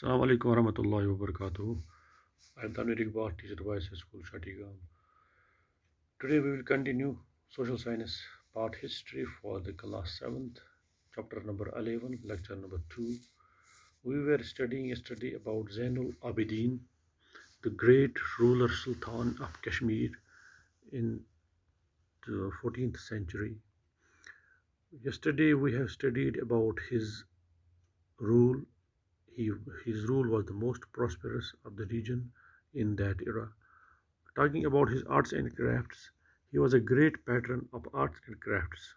Assalamu alaikum warahmatullahi wabarakatuh. I am Tanvir Iqbal, teacher by School Shatigam. Today we will continue social science part history for the class 7th, chapter number 11, lecture number 2. We were studying yesterday about Zainul Abidin, the great ruler Sultan of Kashmir in the 14th century. Yesterday we have studied about his rule. His rule was the most prosperous of the region in that era. Talking about his arts and crafts, he was a great patron of arts and crafts.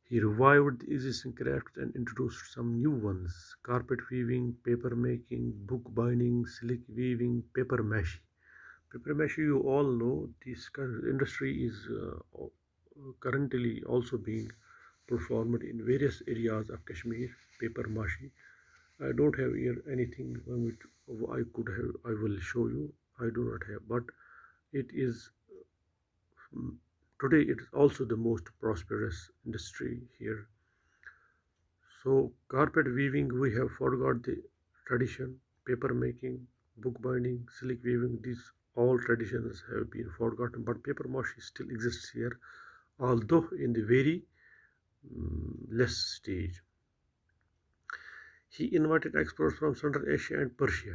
He revived the existing crafts and introduced some new ones: carpet weaving, paper making, book binding, silk weaving, paper mache. Paper mache, you all know, this industry is currently also being performed in various areas of Kashmir. Paper mache. I don't have here anything which I could have. I will show you. I do not have, but it is today it is also the most prosperous industry here. So carpet weaving, we have forgot the tradition. Paper making, book binding, silk weaving, these all traditions have been forgotten, but paper mache still exists here, although in the very less stage. He invited experts from Central Asia and Persia.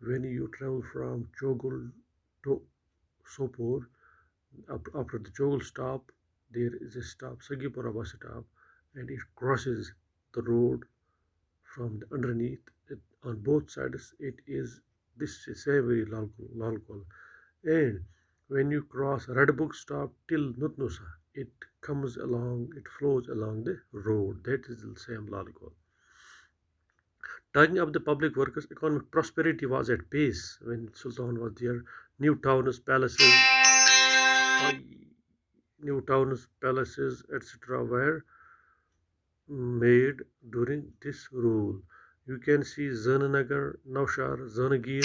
when you travel from Chogul to Sopore. After the Chogul stop, there is a stop, Sagipura bus stop, and it crosses the road from the underneath. On both sides, it is this is a very Lalkol. And when you cross Red Book stop till Nutnusa, it comes along, it flows along the road. That is the same Lalkol. Talking of the public workers, economic prosperity was at pace when Sultan was there. New towns, palaces, etc. were made during this rule. You can see Zananagar, Naushar, Zanagir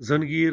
Zangir,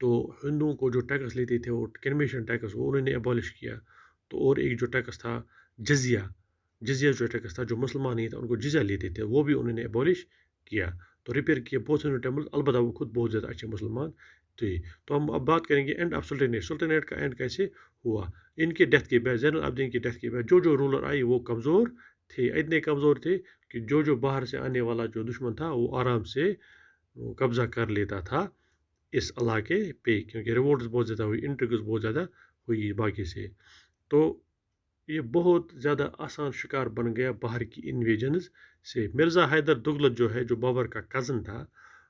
تو ہندوؤں کو جو tax لیتے تھے وہ کنمیشن tax وہ انہوں نے ابالش کیا. تو اور ایک جو ٹیکس تھا جزیہ، جزیہ جو ٹیکس تھا جو مسلمان نہیں تھا ان کو جزیہ لیتے تھے وہ بھی انہوں نے ابالش کیا. تو ریپیئر کیے بہت ہندو ٹیمپل، البتہ وہ خود بہت زیادہ اچھے مسلمان تھے. تو ہم اب بات کریں گے اینڈ آف سلطنیٹ. سلطنیٹ کا اینڈ کیسے ہوا؟ ان کے ڈیتھ کے بعد، زین العابدین کی ڈیتھ کے بعد جو رولر آئے وہ کمزور تھے، اتنے کمزور تھے کہ جو باہر سے آنے والا جو دشمن تھا وہ آرام سے قبضہ کر لیتا تھا اس علاقے پہ، کیونکہ ریوولٹس بہت زیادہ ہوئی، انٹرگز بہت زیادہ ہوئی باقی سے. تو یہ بہت زیادہ آسان شکار بن گیا باہر کی انویژنز سے. مرزا حیدر دگلت جو ہے جو بابر کا کزن تھا،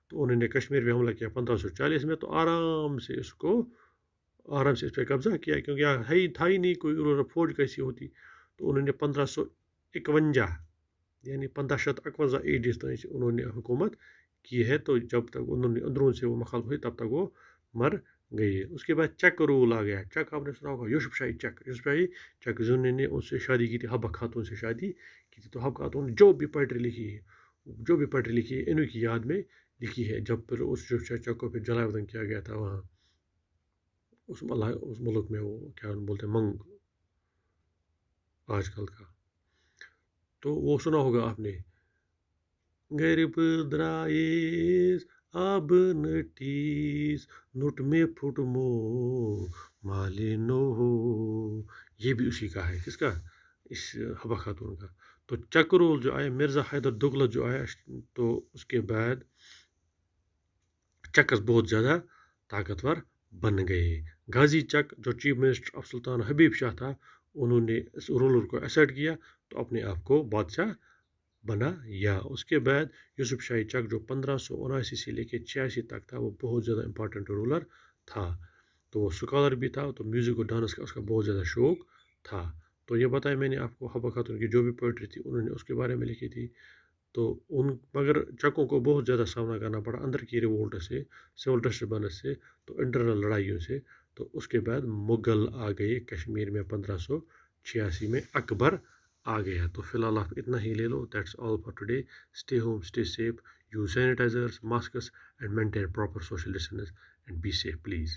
تو انہوں نے کشمیر پہ حملہ کیا 1540 میں. تو آرام سے اس پہ قبضہ کیا، کیونکہ یہاں تھا ہی نہیں کوئی فوج کیسی ہوتی. تو انہوں نے 1551 یعنی 1551 ایڈیز تک انہوں نے حکومت کی ہے. تو جب تک انہوں نے اندرون سے وہ مخالف ہوئی تب تک وہ مر گئی. اس کے بعد چک رول آ گیا. چک آپ نے سنا ہوگا، یوسف شاہی چک. یوسف شاہی چک زنی نے اس سے شادی کی تھی، حبہ خاتون سے شادی کی تھی. تو حبہ خاتون جو بھی پوئٹری لکھی ہے انہوں کی یاد میں لکھی ہے. جب پھر اس یوسف شاہی چک کو پھر جلائے وطن کیا گیا تھا وہاں اس ملک میں، وہ کیا بولتے ہیں منگ آج کل کا. تو وہ سنا ہوگا آپ نے، گرب درائیز آب نٹیز نٹ میں پھٹمو مالینو ہو. یہ بھی اسی کا ہے. کس کا؟ اس حبہ خاتون کا. تو چک رول جو آیا، مرزا حیدر دگلت جو آیا، تو اس کے بعد چکس بہت زیادہ طاقتور بن گئے. غازی چک جو چیف منسٹر آف سلطان حبیب شاہ تھا، انہوں نے اس رولر کو ایسیٹ کیا تو اپنے آپ کو بادشاہ بنا. یا اس کے بعد یوسف شاہی چک جو 1579 سے لے کے 86 تک تھا، وہ بہت زیادہ امپارٹنٹ رولر تھا. تو وہ سکالر بھی تھا، تو میوزک اور ڈانس کا اس کا بہت زیادہ شوق تھا. تو یہ بتایا میں نے آپ کو، حبہ خاتون کی جو بھی پوئٹری تھی انہوں نے اس کے بارے میں لکھی تھی. تو مگر چکوں کو بہت زیادہ سامنا کرنا پڑا اندر کی ریوولٹ سے، سول ڈسٹربنس سے، تو انٹرنل لڑائیوں سے. تو اس کے بعد مغل آ گئے کشمیر میں 1586 میں، اکبر آ گیا. تو فی الحال آپ اتنا ہی لے لو. That's all for today. Stay home, stay safe, use sanitizers, masks and maintain proper social distance and be safe please.